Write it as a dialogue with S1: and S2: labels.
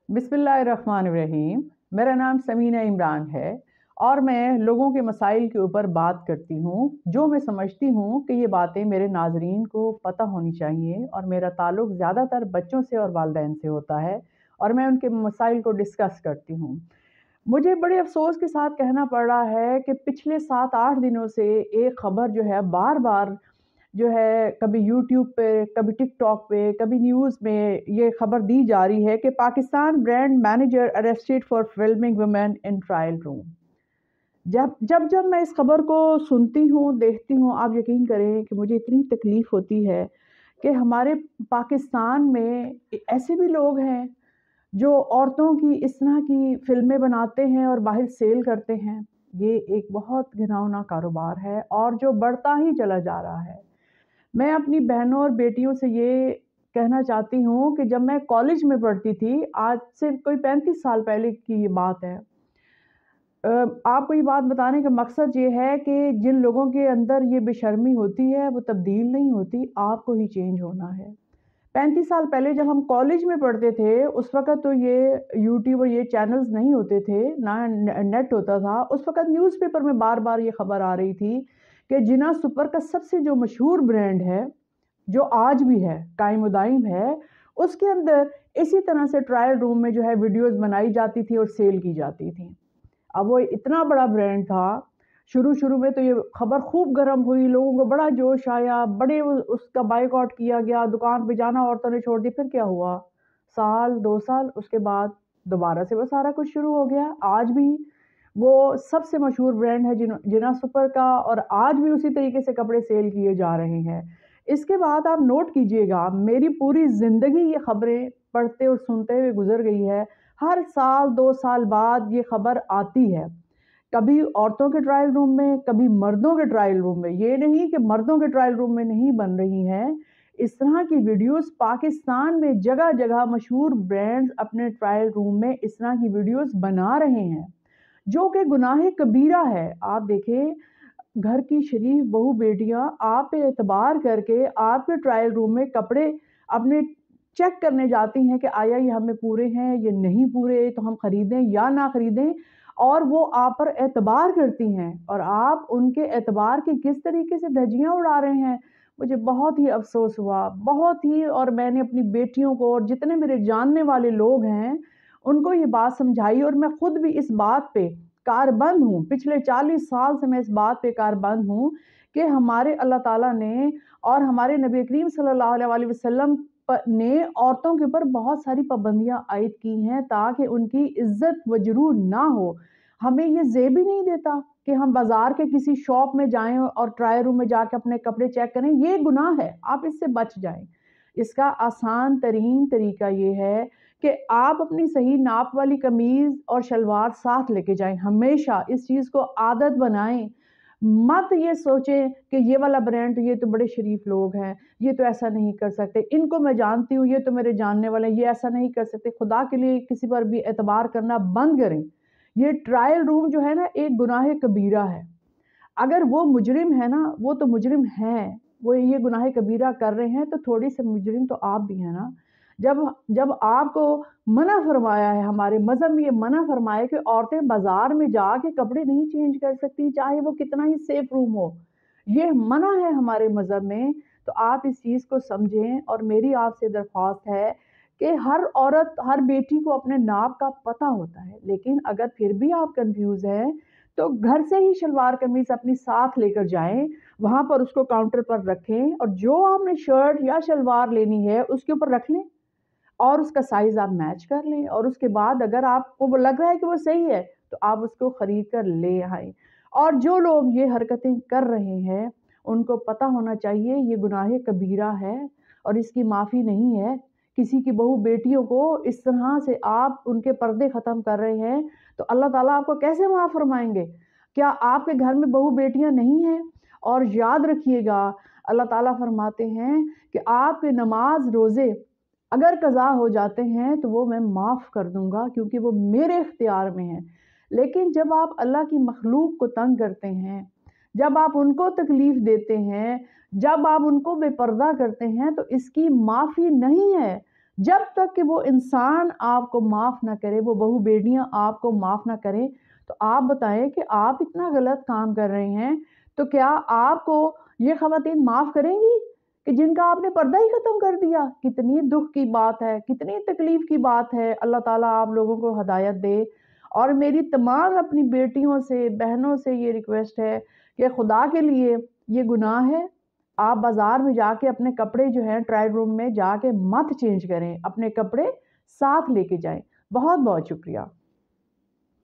S1: बिस्मिल्लाहिर्रहमानिर्रहीम। मेरा नाम समीना इमरान है और मैं लोगों के मसाइल के ऊपर बात करती हूँ जो मैं समझती हूँ कि ये बातें मेरे नाज़रीन को पता होनी चाहिए। और मेरा ताल्लुक़ ज़्यादातर बच्चों से और वालिदैन से होता है और मैं उनके मसाइल को डिस्कस करती हूँ। मुझे बड़े अफ़सोस के साथ कहना पड़ रहा है कि पिछले 7-8 दिनों से एक ख़बर जो है बार-बार जो है कभी यूट्यूब पे, कभी टिकटॉक पे, कभी न्यूज़ में ये खबर दी जा रही है कि Pakistan brand manager arrested for filming women in trial room. जब मैं इस खबर को सुनती हूँ, देखती हूँ, आप यकीन करें कि मुझे इतनी तकलीफ़ होती है कि हमारे पाकिस्तान में ऐसे भी लोग हैं जो औरतों की इस तरह की फ़िल्में बनाते हैं और बाहर सेल करते हैं। ये एक बहुत घिनौना कारोबार है और जो बढ़ता ही चला जा रहा है। मैं अपनी बहनों और बेटियों से ये कहना चाहती हूँ कि जब मैं कॉलेज में पढ़ती थी, आज से कोई 35 साल पहले की ये बात है। आपको ये बात बताने का मकसद ये है कि जिन लोगों के अंदर ये बेशर्मी होती है, वो तब्दील नहीं होती, आपको ही चेंज होना है। 35 साल पहले जब हम कॉलेज में पढ़ते थे, उस वक़्त तो ये यूट्यूब और ये चैनल्स नहीं होते थे, ना नेट होता था। उस वक़्त न्यूज़पेपर में बार-बार ये खबर आ रही थी कि जिना सुपर का सबसे जो मशहूर ब्रांड है, जो आज भी है, कायम व दायम है, उसके अंदर इसी तरह से ट्रायल रूम में जो है वीडियोज़ बनाई जाती थी और सेल की जाती थी। अब वो इतना बड़ा ब्रांड था, शुरू-शुरू में तो ये खबर खूब गर्म हुई, लोगों को बड़ा जोश आया, बड़े उ उसका बायकॉट किया गया, दुकान पे जाना औरतों ने छोड़ दी। फिर क्या हुआ? साल, 2 साल, उसके बाद दोबारा से वो सारा कुछ शुरू हो गया। आज भी वो सबसे मशहूर ब्रांड है जिना सुपर का और आज भी उसी तरीके से कपड़े सेल किए जा रहे हैं। इसके बाद आप नोट कीजिएगा, मेरी पूरी ज़िंदगी ये खबरें पढ़ते और सुनते हुए गुज़र गई है। हर साल 2 साल बाद ये खबर आती है। कभी औरतों के ट्रायल रूम में, कभी मर्दों के ट्रायल रूम में। ये नहीं कि मर्दों के ट्रायल रूम में नहीं बन रही हैं। इस तरह की वीडियोज़ पाकिस्तान में जगह-जगह मशहूर ब्रांड्स अपने ट्रायल रूम में इस तरह की वीडियोज़ बना रहे हैं, जो कि गुनाह कबीरा है। आप देखें, घर की शरीफ बहू बेटियाँ आप पे एतबार करके आपके ट्रायल रूम में कपड़े अपने चेक करने जाती हैं कि आया ये हमें पूरे हैं, ये नहीं पूरे, तो हम खरीदें या ना खरीदें। और वो आप पर एतबार करती हैं और आप उनके एतबार की किस तरीके से धज्जियाँ उड़ा रहे हैं। मुझे बहुत ही अफ़सोस हुआ, बहुत ही। और मैंने अपनी बेटियों को और जितने मेरे जानने वाले लोग हैं, उनको ये बात समझाई और मैं खुद भी इस बात पे कारबंद हूँ। पिछले 40 साल से मैं इस बात पे कारबंद हूँ कि हमारे अल्लाह ताला ने और हमारे नबी करीम सल्लल्लाहु अलैहि वसल्लम ने औरतों के ऊपर बहुत सारी पाबंदियाँ आयद की हैं ताकि उनकी इज़्ज़त वजरूह ना हो। हमें ये ज़ेब ही नहीं देता कि हम बाज़ार के किसी शॉप में जाएँ और ट्रायल रूम में जाके अपने कपड़े चेक करें, ये गुनाह है, आप इससे बच जाएँ। इसका आसान तरीन तरीका ये है कि आप अपनी सही नाप वाली कमीज़ और शलवार साथ लेके जाएँ। हमेशा इस चीज़ को आदत बनाएँ। मत ये सोचें कि ये वाला ब्रांड, ये तो बड़े शरीफ लोग हैं, ये तो ऐसा नहीं कर सकते, इनको मैं जानती हूँ, ये तो मेरे जानने वाले हैं, ये ऐसा नहीं कर सकते। खुदा के लिए किसी पर भी एतबार करना बंद करें। ये ट्रायल रूम जो है ना, एक गुनाह कबीरा है। अगर वो मुजरिम है ना, वो तो मुजरिम हैं, वो ये गुनाह कबीरा कर रहे हैं, तो थोड़ी से मुजरिम तो आप भी हैं ना। जब जब आपको मना फरमाया है, हमारे मज़हब में ये मना फरमाया है कि औरतें बाज़ार में जाके कपड़े नहीं चेंज कर सकती, चाहे वो कितना ही सेफ रूम हो। ये मना है हमारे मज़हब में, तो आप इस चीज़ को समझें। और मेरी आपसे दरख्वास्त है कि हर औरत, हर बेटी को अपने नाप का पता होता है, लेकिन अगर फिर भी आप कन्फ्यूज़ हैं, तो घर से ही शलवार कमीज़ अपनी साथ लेकर जाएँ, वहाँ पर उसको काउंटर पर रखें और जो आपने शर्ट या शलवार लेनी है, उसके ऊपर रख लें और उसका साइज़ आप मैच कर लें। और उसके बाद अगर आपको वो लग रहा है कि वो सही है, तो आप उसको खरीद कर ले आएँ। और जो लोग ये हरकतें कर रहे हैं, उनको पता होना चाहिए ये गुनाह कबीरा है और इसकी माफ़ी नहीं है। किसी की बहू बेटियों को इस तरह से आप उनके पर्दे ख़त्म कर रहे हैं, तो अल्लाह ताला आपको कैसे माफ़ फ़रमाएँगे? क्या आपके घर में बहू बेटियाँ नहीं हैं? और याद रखिएगा, अल्लाह ताला फ़रमाते हैं कि आपके नमाज़, रोज़े अगर कज़ा हो जाते हैं तो वो मैं माफ़ कर दूँगा, क्योंकि वो मेरे इख्तियार में है। लेकिन जब आप अल्लाह की मखलूक को तंग करते हैं, जब आप उनको तकलीफ़ देते हैं, जब आप उनको बेपर्दा करते हैं, तो इसकी माफ़ी नहीं है। جب تک کہ وہ انسان آپ کو معاف نہ کرے، وہ بہو بیٹیاں آپ کو معاف نہ کریں، تو آپ بتائیں کہ آپ اتنا غلط کام کر رہے ہیں تو کیا آپ کو یہ خواتین معاف کریں گی کہ جن کا آپ نے پردہ ہی ختم کر دیا؟ کتنی دکھ کی بات ہے، کتنی تکلیف کی بات ہے۔ اللہ تعالیٰ آپ لوگوں کو ہدایت دے۔ اور میری تمام اپنی بیٹیوں سے، بہنوں سے یہ ریکویسٹ ہے کہ خدا کے لیے یہ گناہ ہے، آپ بازار میں جا کے اپنے کپڑے جو ہیں ٹرائل روم میں جا کے مت چینج کریں، اپنے کپڑے ساتھ لے کے جائیں۔ بہت بہت شکریہ۔